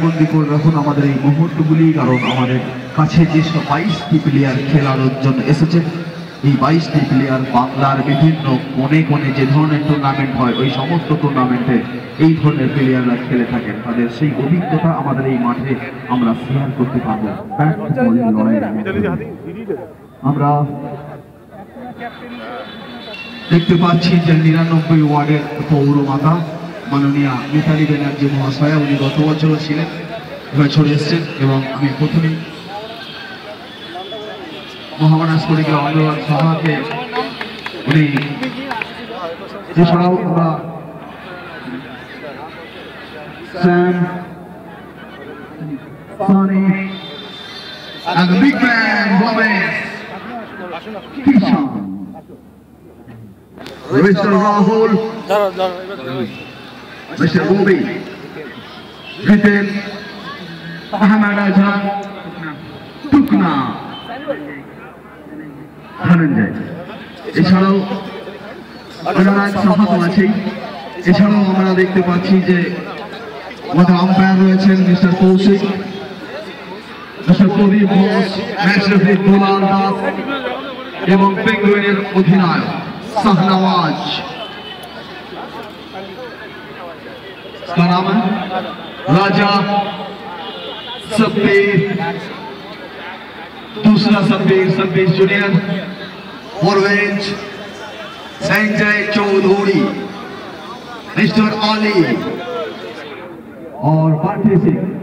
বন্দি করে রাখুন আমাদের এই মুহূর্তগুলি, কারণ আমাদের কাছে যে 22টি প্লেয়ার খেলার জন্য এসেছে, এই 22টি প্লেয়ার বাংলার বিভিন্ন কোণে কোণে যে ধরনের টুর্নামেন্ট হয় ওই সমস্ত টুর্নামেন্টে এই ধরনের প্লেয়াররা খেলে থাকেন। তাদের সেই অভিজ্ঞতা আমাদের এই মাঠে আমরা শেয়ার করতে পারবো। আমরা দেখতে পাচ্ছি যে 99 ওয়ার্ডের পৌরমাতা মাননীয়া মিতালি ব্যানার্জি মহাশয়া, উনি গত বছরও ছিলেন, বছরে এসছেন এবং আমি প্রথমেই মহামানস পরিবার আন্দোলন সভাকে উনি, এছাড়াও আমরা Sam, Sonny, and the big band, Gomez, Kishan, Mr. Rahul, Mr. Bobby, Jitin, Ahmed Azhar, Tukna, Dhananjay. এছাড়াও অনেক সহায়তা আছে। এছাড়াও আমরা দেখতে পাচ্ছি যে আমাদের আম্পায়ার রয়েছেন মিস্টার কৌশিক, মিস্টার প্রদীপ ঘোষ, ম্যাচ রেফারি দুলাল দাস এবং পেঙ্গুইনের অধিনায়ক শাহনওয়াজ। राजा सब्बीर, दूसरा सब्बीर जूनियर, परवेज, संजय चौधरी, मिस्टर अली और पाठी सिंह।